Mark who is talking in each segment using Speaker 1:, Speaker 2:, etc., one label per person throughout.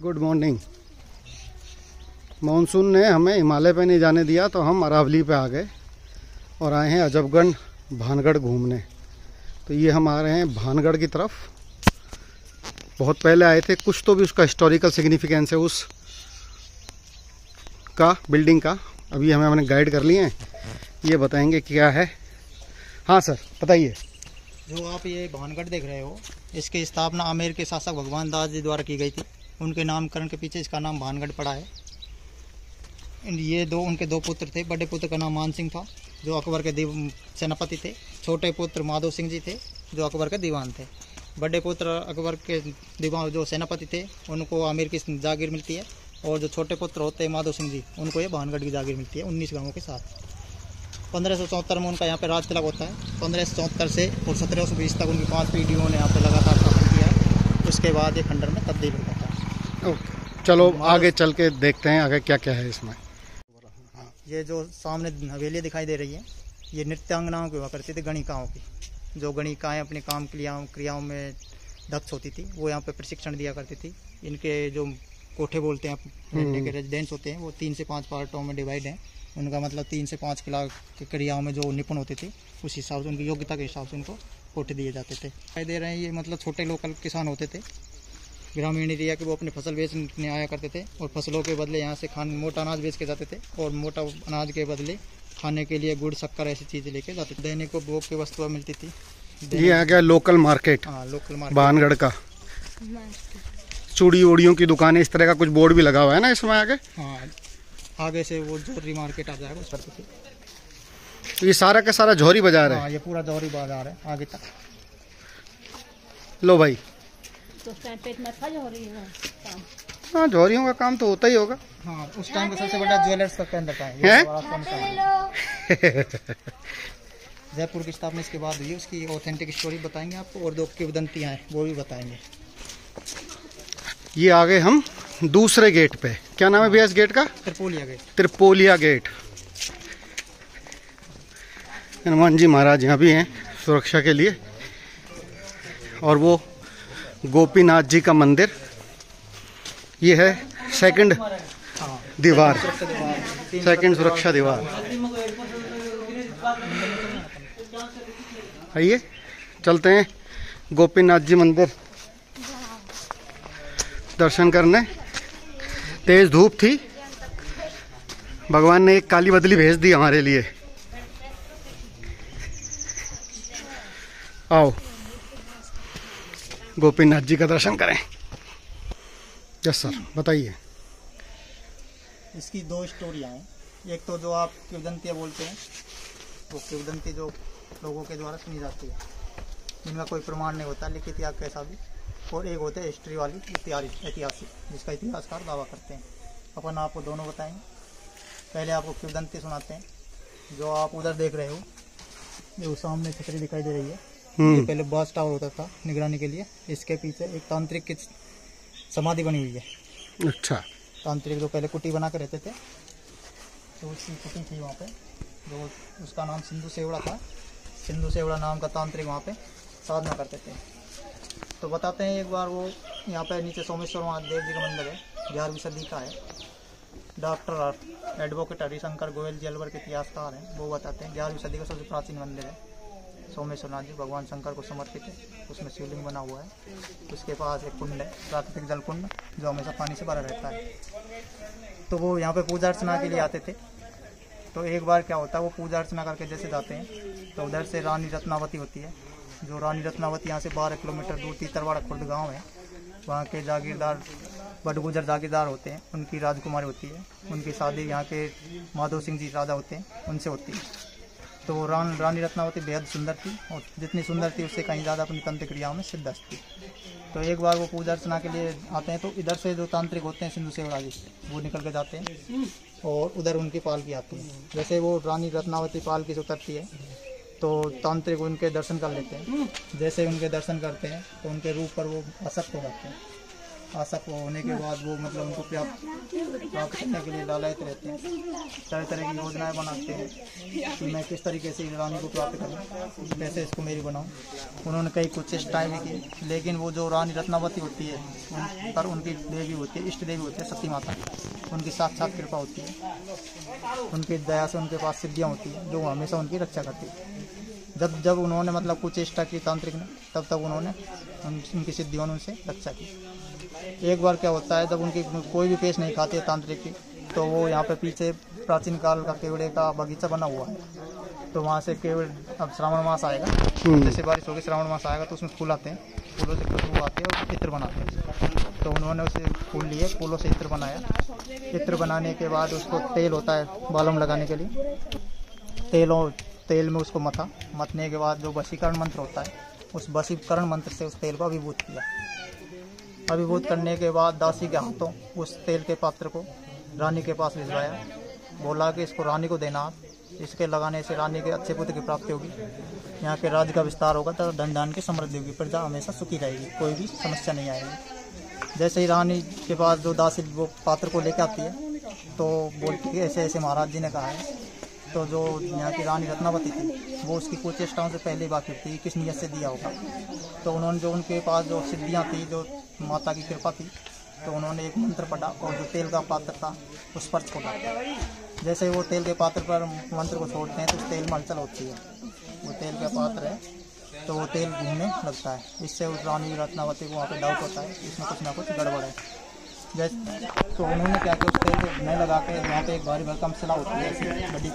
Speaker 1: Good morning. Monsoon ने हमें हिमालय पे नहीं जाने दिया तो हम अरावली पे आ गए और आए हैं अजबगढ़ भानगढ़ घूमने। तो ये हम आ रहे हैं भानगढ़ की तरफ। बहुत पहले आए थे, कुछ तो भी उसका हिस्टोरिकल सिग्निफिकेंस है उस का, बिल्डिंग का। अभी हमें हमने गाइड कर लिए हैं, ये बताएंगे क्या है। हाँ सर बताइए।
Speaker 2: जो आप ये भानगढ़ देख रहे हो, इसकी स्थापना आमेर के शासक भगवान दास जी द्वारा की गई थी। उनके नामकरण के पीछे इसका नाम भानगढ़ पड़ा है। ये उनके दो पुत्र थे। बड़े पुत्र का नाम मान सिंह था, जो अकबर के सेनापति थे। छोटे पुत्र माधो सिंह जी थे, जो अकबर के दीवान थे। बड़े पुत्र अकबर के दीवान जो सेनापति थे, उनको आमेर की जागीर मिलती है। और जो छोटे पुत्र होते हैं माधो सिंह जी, उनको ये भानगढ़ की जागीर मिलती है 19 गांवों के साथ। 1574 में उनका यहाँ पे राज तिलक होता है। 1574 से और 1720 तक उनकी 5 पीढ़ियों ने यहाँ पे लगातार शासन किया है। उसके बाद ये खंडर में तब्दील हो जाता है।
Speaker 1: ओके, चलो आगे चल के देखते हैं आगे क्या क्या है इसमें।
Speaker 2: ये जो सामने हवेली दिखाई दे रही है, ये नृत्यांगनाओं की हुआ करती थी, गणिकाओं की। जो गणिकाएँ अपने काम क्रियाओं में दक्ष होती थी, वो यहाँ पे प्रशिक्षण दिया करती थी। इनके जो कोठे बोलते हैं, रहने के रेजिडेंस होते हैं, वो 3 से 5 पार्टों में डिवाइड हैं। उनका मतलब 3 से 5 क्रियाओं में जो निपुण होते थे, उस हिसाब से उनकी योग्यता के हिसाब से उनको कोठे दिए जाते थे। दिखाई दे रहे हैं, ये मतलब छोटे लोकल किसान होते थे, ग्रामीण एरिया के। वो अपनी फसल बेचने आया करते थे और फसलों के बदले यहाँ से मोटा अनाज बेच के जाते थे। और मोटा अनाज के बदले खाने के लिए गुड़ शक्कर ऐसी चीज़ें लेके जाते थे। देने को भोग की वस्तुएं मिलती थी।
Speaker 1: ये आ गया लोकल मार्केट।
Speaker 2: हाँ, लोकल मार्केट
Speaker 1: भानगढ़ का। चूड़ी वूड़ियों की दुकानें, इस तरह का कुछ बोर्ड भी लगा हुआ है ना इसमें आगे।
Speaker 2: हाँ, आगे से वो जौहरी मार्केट आ जाएगा उस पर।
Speaker 1: तो ये सारा का सारा जौहरी बाजार है।
Speaker 2: हाँ, ये पूरा जौहरी बाजार है आगे तक।
Speaker 1: लो भाई,
Speaker 3: तो पेट में था जौहरी है काम।
Speaker 1: हाँ जौहरियों का काम तो होता ही होगा।
Speaker 2: हाँ, उस टाइम का सबसे बड़ा ज्वेलर्स का केंद्र था। जयपुर की स्थापना इसके बाद हुई। उसकी ऑथेंटिक स्टोरी बताएंगे आपको, और 2 किंवदंतियां हैं वो भी बताएंगे।
Speaker 1: ये आ गए हम दूसरे गेट पे। क्या नाम है भैया इस गेट का?
Speaker 2: त्रिपोलिया गेट।
Speaker 1: त्रिपोलिया गेट। हनुमान जी महाराज यहाँ भी हैं सुरक्षा के लिए। और वो गोपीनाथ जी का मंदिर। ये है सेकंड दीवार, सेकंड सुरक्षा दीवार। आइए चलते हैं गोपीनाथ जी मंदिर दर्शन करने। तेज धूप थी, भगवान ने एक काली बदली भेज दी हमारे लिए। आओ गोपीनाथ जी का दर्शन करें। यस सर बताइए।
Speaker 2: इसकी 2 स्टोरियाँ हैं। एक तो जो आप किंवदंतियाँ बोलते हैं, वो किंवदंती जो लोगों के द्वारा सुनी जाती है, जिनका कोई प्रमाण नहीं होता, लिखित या कैसा भी। और एक होते हैं हिस्ट्री वाली, ऐतिहासिक, जिसका इतिहासकार दावा करते हैं। अपन आपको दोनों बताएंगे। पहले आपको किंवदंती सुनाते हैं। जो आप उधर देख रहे हो, जो सामने छतरी दिखाई दे रही है, ये पहले बॉस टावर होता था निगरानी के लिए। इसके पीछे एक तांत्रिक की समाधि बनी हुई है।
Speaker 1: अच्छा।
Speaker 2: तांत्रिक जो पहले कुटी बना कर रहते थे, तो उसकी कुटी थी वहाँ पे। जो उसका नाम सिंधु सेवड़ा था। सिंधु सेवड़ा नाम का तांत्रिक वहाँ पे साधना करते थे। तो बताते हैं, एक बार वो यहाँ पे नीचे सोमेश्वर महादेव जी का मंदिर है, 11वीं सदी का है। डॉक्टर एडवोकेट हरिशंकर गोयल जी अलवर के इतिहासकार हैं, वो बताते हैं 11वीं सदी का सबसे प्राचीन मंदिर है। सोमेश्वर नाथ जी भगवान शंकर को समर्पित है। उसमें शिवलिंग बना हुआ है। उसके पास एक कुंड है, प्राकृतिक जल कुंड, जो हमेशा पानी से भरा रहता है। तो वो यहाँ पे पूजा अर्चना के लिए आते थे। तो एक बार क्या होता है, वो पूजा अर्चना करके जैसे जाते हैं, तो उधर से रानी रत्नावती होती है। जो रानी रत्नावती यहाँ से 12 किलोमीटर दूर तीतरवाड़ा खुर्द गाँव है, वहाँ के जागीरदार बडगुजर जागीरदार होते हैं, उनकी राजकुमारी होती है। उनकी शादी यहाँ के माधो सिंह जी राजा होते हैं, उनसे होती है। तो रानी रत्नावती बेहद सुंदर थी, और जितनी सुंदर थी उससे कहीं ज़्यादा अपनी तंत्र क्रियाओं में सिद्धस्त थी। तो एक बार वो पूजा अर्चना के लिए आते हैं, तो इधर से जो तांत्रिक होते हैं सिंधु सेवड़ा जी, वो निकल के जाते हैं और उधर उनकी पालकी आती है। जैसे वो रानी रत्नावती पालकी से उतरती है, तो तांत्रिक उनके दर्शन कर लेते हैं। जैसे उनके दर्शन करते हैं, तो उनके रूप पर वो आसक्त हो जाते हैं। आसक्त होने के बाद वो मतलब उनको प्राप्त करने के लिए लालयित रहते हैं, तरह तरह की योजनाएं बनाते हैं कि मैं किस तरीके से रानी को प्राप्त करूं, कैसे इसको मेरी बनाऊं। उन्होंने कई कुछ चेष्टाएं भी की, लेकिन वो जो रानी रत्नावती होती है उन पर उनकी देवी होती है, इष्ट देवी होती है सती माता, उनकी साक्षात कृपा होती है, उनकी दया से उनके पास सिद्धियाँ होती हैं जो हमेशा उनकी रक्षा करती है। जब जब उन्होंने मतलब कुछ चेष्टा की तांत्रिक ने, तब तक उन्होंने उनकी सिद्धियों ने उनसे रक्षा की। एक बार क्या होता है, जब उनकी कोई भी पेश नहीं खाती है तांत्रिक की, तो वो यहाँ पे पीछे प्राचीन काल का केवड़े का बगीचा बना हुआ है, तो वहाँ से केवड़, अब श्रावण मास आएगा, जैसे बारिश होगी श्रावण मास आएगा तो उसमें फूल आते हैं, फूलों से खुशबू आती है और इत्र बनाते हैं। तो उन्होंने उसे फूल लिए, फूलों से इत्र बनाया। इत्र बनाने के बाद उसको तेल होता है बालों में लगाने के लिए, तेल में उसको मतने के बाद जो वशीकरण मंत्र होता है, उस वशीकरण मंत्र से उस तेल को अभिभूत किया। अभिभूत करने के बाद दासी के हाथों उस तेल के पात्र को रानी के पास भिजवाया, बोला कि इसको रानी को देना, इसके लगाने से रानी के अच्छे पुत्र की प्राप्ति होगी, यहाँ के राज्य का विस्तार होगा तथा धन धान की समृद्धि होगी, प्रजा हमेशा सुखी रहेगी, कोई भी समस्या नहीं आएगी। जैसे ही रानी के पास जो दासी वो पात्र को लेकर आती है, तो बोलती है ऐसे ऐसे महाराज जी ने कहा है। तो जो यहाँ की रानी रत्नावती थी वो उसकी कुछ चेष्टाओं से पहले वाकिफ थी, किस नियत से दिया होगा। तो उन्होंने जो उनके पास जो सिद्धियाँ थी, जो माता की कृपा थी, तो उन्होंने एक मंत्र पढ़ा और जो तेल का पात्र था उस पर छोड़ा। जैसे वो तेल के पात्र पर मंत्र को छोड़ते हैं तो उस तेल में हलचल होती है, वो तेल का पात्र है तो वो तेल घूमने लगता है। इससे उस रानी रत्नावती को वहाँ पे डाउट होता है इसमें कुछ ना कुछ गड़बड़ है। जैसे तो उन्होंने क्या किया, उस तेल को नहीं लगा के वहाँ पे एक भारी भरकम शिला होती है, ऐसी बड़ी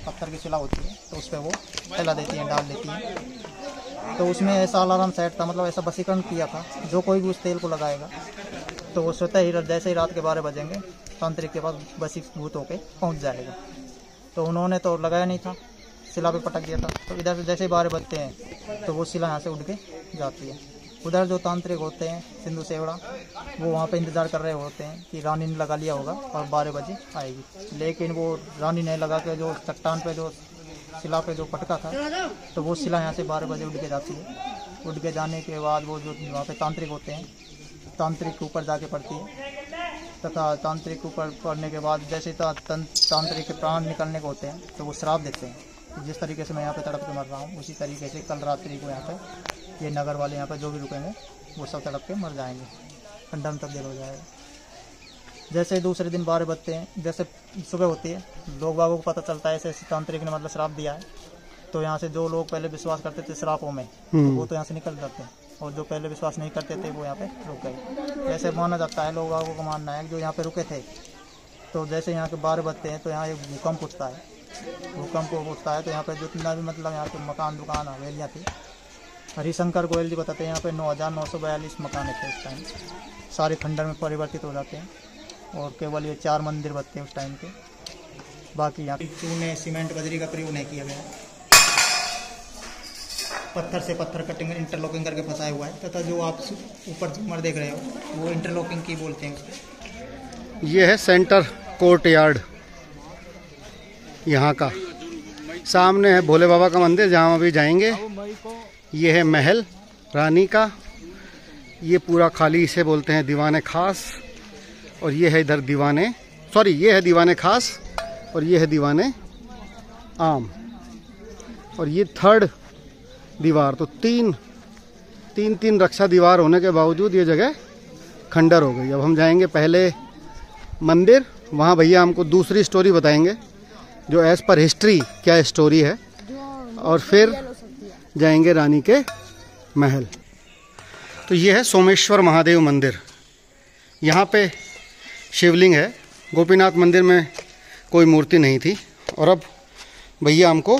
Speaker 2: पत्थर की शिला होती है, तो उस पर वो फैला देती हैं, डाल देती हैं। तो उसमें ऐसा अलार्म सेट था, मतलब ऐसा वशीकरण किया था, जो कोई भी उस तेल को लगाएगा तो वो स्वतः ही जैसे ही रात के 12 बजेंगे तांत्रिक के पास वशीभूत होकर पहुँच जाएगा। तो उन्होंने तो लगाया नहीं था, शिला पे पटक दिया था। तो इधर से जैसे ही 12 बजते हैं तो वो शिला यहाँ से उड़ के जाती है। उधर जो तांत्रिक होते हैं सिंधु सेवड़ा, वो वहाँ पे इंतज़ार कर रहे होते हैं कि रानी ने लगा लिया होगा और 12 बजे आएगी, लेकिन वो रानी ने लगा के जो चट्टान पे जो शिला पे जो पटका था, तो वो शिला यहाँ से 12 बजे उड़ के जाती है। उड़ के जाने के बाद वो जो वहाँ पे तांत्रिक होते हैं, तांत्रिक के ऊपर जाके पड़ती है, तथा तांत्रिक के ऊपर पड़ने के बाद जैसे तांत्रिक के प्राण निकलने को होते हैं तो वो श्राप देते हैं। जिस तरीके से मैं यहाँ पे तड़प के मर रहा हूँ, उसी तरीके से कल रात्रि को यहाँ पे ये नगर वाले यहाँ पे जो भी रुकेंगे वो सब तड़प के मर जाएंगे, खंडन तब्दील हो जाएगा। जैसे दूसरे दिन 12 बजते हैं, जैसे सुबह होती है, लोग बागों को पता चलता है ऐसे तांत्रिक ने मतलब श्राप दिया है, तो यहाँ से जो लोग पहले विश्वास करते थे श्रापों में, तो वो तो यहाँ से निकल जाते हैं, और जो पहले विश्वास नहीं करते थे वो यहाँ पे रुक गए। ऐसे माना जाता है, लोग बागों को मानना है जो यहाँ पे रुके थे, तो जैसे यहाँ के 12 बजते हैं तो यहाँ एक भूकंप उठता है। भूकंप उठता है तो यहाँ पे जितना भी मतलब यहाँ पे मकान दुकान हवेलियाँ थी, हरिशंकर गोयल जी बताते हैं यहाँ पे 9,942 मकान थे उस टाइम, सारे खंडर में परिवर्तित हो जाते हैं और केवल ये 4 मंदिर बचते हैं उस टाइम के। बाकी यहाँ चूने सीमेंट बजरी का प्रयोग नहीं किया गया, पत्थर से पत्थर कटिंग इंटरलॉकिंग करके फंसाया हुआ है, तथा जो आप ऊपर झूमर देख रहे हो वो इंटरलॉकिंग की बोलते हैं उसको।
Speaker 1: ये है सेंटर कोर्ट यार्ड यहाँ का, सामने है भोले बाबा का मंदिर जहाँ अभी जाएंगे। ये है महल रानी का, ये पूरा खाली इसे बोलते हैं दीवाने खास, और ये है इधर दीवाने, सॉरी ये है दीवाने खास और ये है दीवाने आम, और ये 3rd दीवार। तो तीन रक्षा दीवार होने के बावजूद ये जगह खंडर हो गई। अब हम जाएंगे पहले मंदिर, वहाँ भैया हमको दूसरी स्टोरी बताएंगे जो एज पर हिस्ट्री क्या स्टोरी है, और फिर जाएंगे रानी के महल। तो ये है सोमेश्वर महादेव मंदिर, यहाँ पे शिवलिंग है। गोपीनाथ मंदिर में कोई मूर्ति नहीं थी। और अब भैया हमको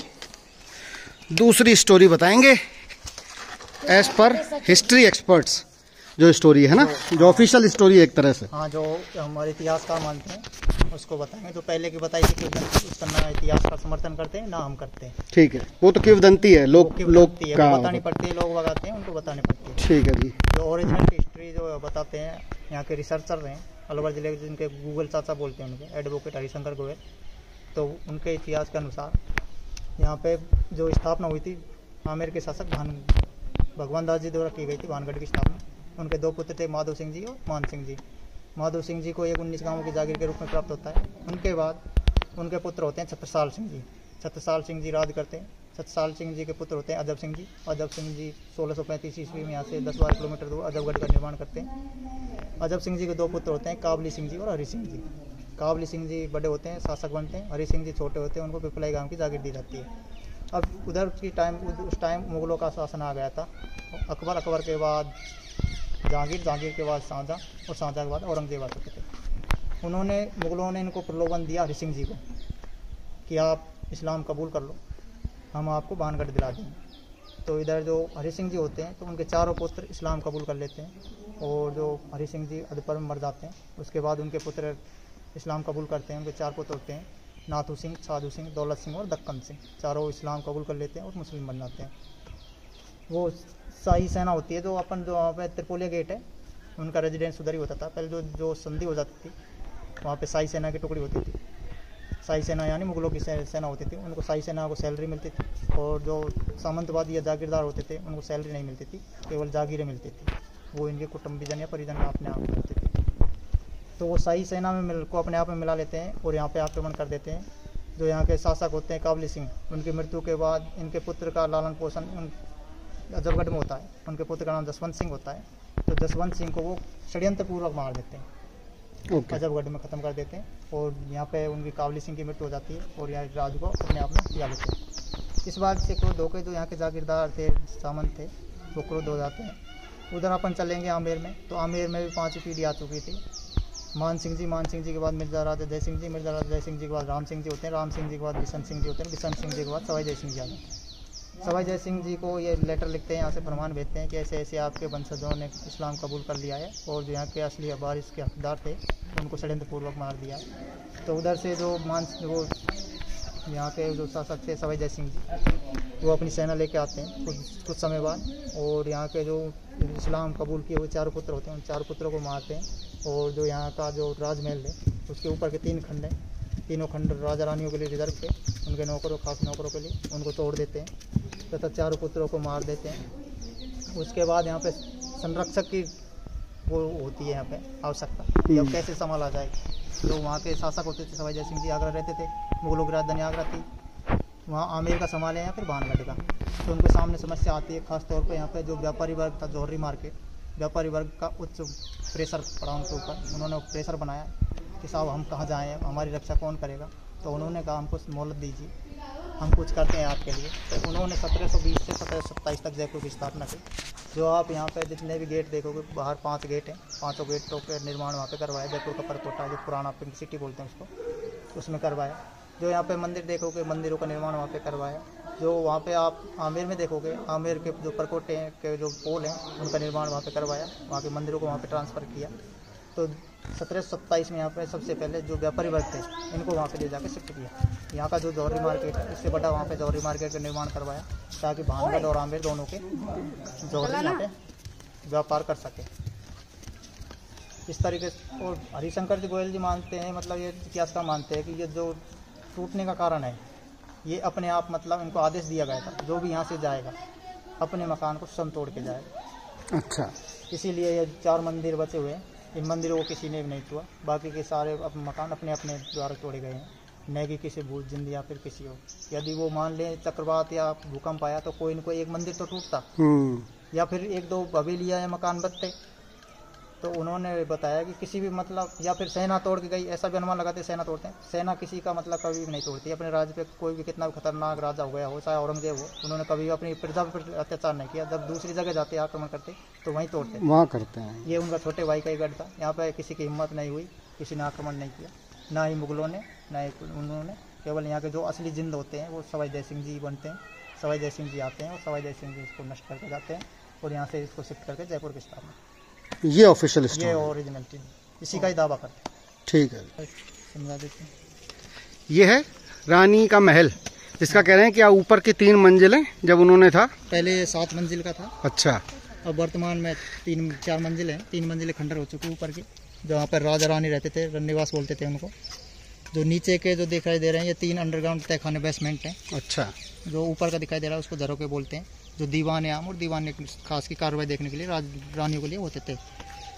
Speaker 1: दूसरी स्टोरी बताएंगे एज पर हिस्ट्री एक्सपर्ट्स, जो स्टोरी है ना, जो ऑफिशियल स्टोरी एक तरह से।
Speaker 2: हाँ, जो हमारे इतिहास का मानते हैं उसको बताएंगे। जो पहले की बताई थी उसका ना इतिहास का समर्थन करते हैं ना हम करते हैं।
Speaker 1: ठीक है, वो तो किंवदंती है, लोग
Speaker 2: बतानी पड़ती है, लोग बताते हैं उनको बतानी पड़ती है।
Speaker 1: ठीक है जी।
Speaker 2: जो ओरिजिनल हिस्ट्री जो बताते हैं यहाँ के रिसर्चर हैं अलवर जिले के, जिनके गूगल चाचा बोलते हैं, उनके एडवोकेट हरिशंकर गोयल, तो उनके इतिहास के अनुसार यहाँ पे जो स्थापना हुई थी आमेर के शासक भगवान दास जी द्वारा की गई थी भानगढ़ की स्थापना। उनके 2 पुत्र थे, माधो सिंह जी और मान सिंह जी। माधो सिंह जी को एक 19 गांवों की जागीर के रूप में प्राप्त होता है। उनके बाद उनके पुत्र होते हैं छत्रसाल सिंह जी। छत्रसाल सिंह जी राज करते हैं। छत्रसाल सिंह जी के पुत्र होते हैं अजब सिंह जी। अजब सिंह जी 1635 ईस्वी में यहाँ से 10-12 किलोमीटर दूर अजबगढ़ का निर्माण करते हैं। अजब सिंह जी के 2 पुत्र होते हैं काबली सिंह जी और हरि सिंह जी। काबली सिंह जी बड़े होते हैं, शासक बनते हैं। हरि सिंह जी छोटे होते हैं, उनको पिपलाई गांव की जागीर दी जाती है। अब उधर की उस टाइम मुगलों का शासन आ गया था। अकबर के बाद जहांगीर के बाद शाहजहाँ और शाहजहाँ के बाद औरंगजेब आ चुके थे। मुगलों ने इनको प्रलोभन दिया हरि सिंह जी को कि आप इस्लाम कबूल कर लो, हम आपको भानगढ़ दिला देंगे। तो इधर जो हरि सिंह जी होते हैं तो उनके चारों पुत्र इस्लाम कबूल कर लेते हैं और जो हरि सिंह जी अदपर में मर जाते हैं। उसके बाद उनके पुत्र इस्लाम कबूल करते हैं। उनके 4 पुत्र होते हैं, नाथू सिंह, साधु सिंह, दौलत सिंह और दक्कन सिंह। चारों इस्लाम कबूल कर लेते हैं और मुस्लिम बन जाते हैं। वो शाही सेना होती है जो वहाँ पे त्रिपोलिया गेट है, उनका रेजिडेंस उधर ही होता था। पहले जो संधि हो जाती थी वहाँ पे शाही सेना की टुकड़ी होती थी। शाही सेना यानी मुगलों की सेना होती थी। उनको शाही सेना को सैलरी मिलती थी और जो सामंतवादी या जागीरदार होते थे उनको सैलरी नहीं मिलती थी, केवल जागीरें मिलती थी। वो इनके कुटुंबीजन या परिजन अपने आप करते थे। तो वो शाही सेना में को अपने आप में मिला लेते हैं और यहाँ पे आक्रमण कर देते हैं। जो यहाँ के शासक होते हैं काबली सिंह, उनकी मृत्यु के बाद इनके पुत्र का लालन पोषण अजबगढ़ में होता है। उनके पुत्र का नाम जसवंत सिंह होता है। तो जसवंत सिंह को वो षड्यंत्रपूर्वक मार देते हैं, अजबगढ़ में ख़त्म कर देते हैं और यहाँ पे उनकी काबली सिंह की मृत्यु हो जाती है और यहाँ राज को अपने आप में लिया लेते हैं। इस बात से क्रोध होकर जो यहाँ के जागीरदार थे, सामंत थे, वो क्रोध हो जाते हैं। उधर अपन चलेंगे आमेर में, तो आमेर में भी 5 पीढ़ी आ चुकी थी। मान सिंह जी के बाद मिर्जा राजा जय सिंह जी, मिर्जा राजा जय सिंह जी के बाद राम सिंह जी होते हैं, राम सिंह जी के बाद बिशन सिंह जी होते हैं, बिशन सिंह जी के बाद सवाई जय सिंह जी आते हैं। सवाई जय सिंह जी को ये लेटर लिखते हैं, यहाँ से प्रमाण भेजते हैं कि ऐसे ऐसे आपके वंशजों ने इस्लाम कबूल कर लिया है और जो यहाँ के असली वारिस के हकदार थे उनको षड्यंत्रपूर्वक मार दिया है। तो उधर से जो यहाँ के जो शासक थे सवाई जय सिंह जी, वो अपनी सेना लेके आते हैं कुछ समय बाद और यहाँ के जो इस्लाम कबूल किए हुए 4 पुत्र होते हैं उन 4 पुत्रों को मारते हैं और जो यहाँ का जो राजमहल है उसके ऊपर के 3 खंड हैं, तीनों खंड राजा रानियों के लिए रिजर्व थे, उनके नौकरों, खास नौकरों के लिए, उनको तोड़ देते हैं तथा 4 पुत्रों को मार देते हैं। उसके बाद यहाँ पे संरक्षक की वो होती है यहाँ पे आवश्यकता कि अब कैसे संभाला जाए। जो वहाँ के शासक होते थे सवाई जय सिंह जी आगरा रहते थे, मुगलों की राजधानी आगरा थी, वहाँ आमेर का संभाले या फिर भानगढ़ का। तो उनके सामने समस्या आती है, खासतौर पर यहाँ पे जो व्यापारी वर्ग था, जौहरी मार्केट, व्यापारी वर्ग का उच्च प्रेशर पड़ा उनके ऊपर। उन्होंने प्रेशर बनाया कि साहब हम कहाँ जाएँ, हमारी रक्षा कौन करेगा। तो उन्होंने कहा हमको मोहलत दीजिए, हम कुछ करते हैं आपके लिए। तो उन्होंने 1720 से 1727 तक जयपुर की स्थापना की। जो आप यहाँ पे जितने भी गेट देखोगे, बाहर 5 गेट हैं, 5 गेटों के निर्माण वहाँ पे करवाया। जयपुर का परकोटा जो पुराना पिंक सिटी बोलते हैं उसको, उसमें करवाया। जो यहाँ पे मंदिर देखोगे, मंदिरों का निर्माण वहाँ पे करवाया। जो वहाँ पे आप आमेर में देखोगे, आमेर के जो परकोटे हैं के जो पोल हैं उनका निर्माण वहाँ पे करवाया, वहाँ के मंदिरों को वहाँ पे ट्रांसफ़र किया। तो 1727 में यहाँ पे सबसे पहले जो व्यापारी वर्ग थे इनको वहाँ पे ले जाकर शिफ्ट किया। यहाँ का जो जौहरी मार्केट है इससे बड़ा वहाँ पे जौहरी मार्केट का निर्माण करवाया ताकि भानगढ़ और आमेर दोनों के जौहरी यहाँ पे व्यापार कर सके। इस तरीके से। और हरिशंकर जी गोयल जी मानते हैं, मतलब ये इतिहासकार मानते हैं कि ये जो टूटने का कारण है ये अपने आप, मतलब इनको आदेश दिया गया था जो भी यहाँ से जाएगा अपने मकान को स्वयं तोड़ के जाएगा।
Speaker 1: अच्छा,
Speaker 2: इसीलिए ये 4 मंदिर बचे हुए हैं। इन मंदिरों को किसी ने भी नहीं छुआ, बाकी के सारे मकान अपने अपने द्वारा तोड़े गए हैं, न कि किसी भूत जिंद या फिर किसी हो। यदि वो मान लें चक्रवात या भूकंप आया तो कोई न कोई एक मंदिर तो टूटता या फिर 1-2 हवेलियाँ या मकान बचते। तो उन्होंने बताया कि किसी भी, मतलब या फिर सेना तोड़ के गई, ऐसा भी अनुमान लगाते सेना तोड़ते हैं। सेना किसी का मतलब कभी भी नहीं तोड़ती अपने राज्य पे। कोई भी कितना भी खतरनाक राजा हो गया हो, चाहे औरंगजेब हो, उन्होंने कभी भी अपनी प्रजा पर अत्याचार नहीं किया। जब दूसरी जगह जाते आक्रमण करते तो वहीं तोड़ते,
Speaker 1: वहाँ करते हैं।
Speaker 2: ये उनका छोटे भाई का ही गढ़ था। यहाँ पे किसी की हिम्मत नहीं हुई, किसी ने आक्रमण नहीं किया, ना ही मुगलों ने, ना ही उन्होंने। केवल यहाँ के जो असली जिंद होते हैं वो सवाई जय सिंह जी बनते हैं। सवाई जय सिंह जी आते हैं और सवाई जय सिंह जी इसको नष्ट करके जाते हैं और यहाँ से इसको शिफ्ट करके जयपुर की स्थापना।
Speaker 1: ये ऑफिशियल स्टोरी,
Speaker 2: ये ओरिजिनलिटी इसी का ही दावा करते हैं।
Speaker 1: ठीक है,
Speaker 2: समझा देते हैं।
Speaker 1: ये है रानी का महल, जिसका कह रहे हैं कि ऊपर की 3 मंजिलें जब उन्होंने था,
Speaker 2: पहले 7 मंजिल का था।
Speaker 1: अच्छा,
Speaker 2: अब वर्तमान में 3-4 मंजिल हैं। 3 मंजिलें खंडर हो चुकी ऊपर की, जहाँ पर राजा रानी रहते थे, रन्निवास बोलते थे उनको। जो नीचे के जो दिखाई दे रहे हैं ये 3 अंडरग्राउंड तहखाने बेसमेंट हैं।
Speaker 1: अच्छा,
Speaker 2: जो ऊपर का दिखाई दे रहा है उसको झरोके बोलते हैं। जो दीवान आम और दीवान खास की कार्रवाई देखने के लिए रानियों के लिए होते थे।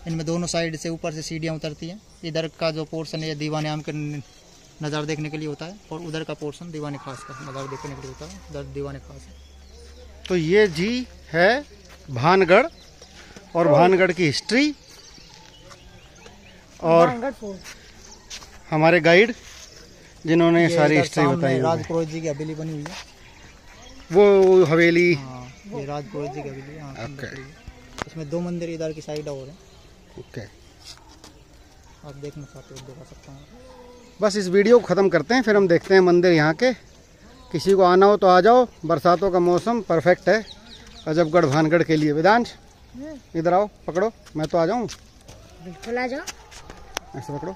Speaker 2: इनमें दोनों साइड से ऊपर से सीढ़ियाँ उतरती हैं। इधर का जो पोर्शन है दीवान आम का नज़ारा देखने के लिए होता है और उधर का पोर्शन दीवान खास का नज़ारा देखने के लिए होता है। उधर दीवान खास है।
Speaker 1: तो ये जी है भानगढ़ और भानगढ़ की हिस्ट्री और हमारे गाइड जिन्होंने सारी हिस्ट्री बताई।
Speaker 2: राजपुरोहित जी की हवेली बनी हुई है,
Speaker 1: वो हवेली।
Speaker 2: हाँ, ये राजपुरोहित जी की हवेली है। हाँ, इसमें 2 मंदिर इधर की साइड और हैं।
Speaker 1: ओके,
Speaker 2: आप देखना चाहते हो दिखा सकता हूँ।
Speaker 1: बस इस वीडियो को ख़त्म करते हैं, फिर हम देखते हैं मंदिर यहाँ के। किसी को आना हो तो आ जाओ, बरसातों का मौसम परफेक्ट है अजबगढ़ भानगढ़ के लिए। वेदांश इधर आओ, पकड़ो, मैं तो आ जाऊँ।
Speaker 3: बिल्कुल आ जाओ।
Speaker 1: ऐसे पकड़ो।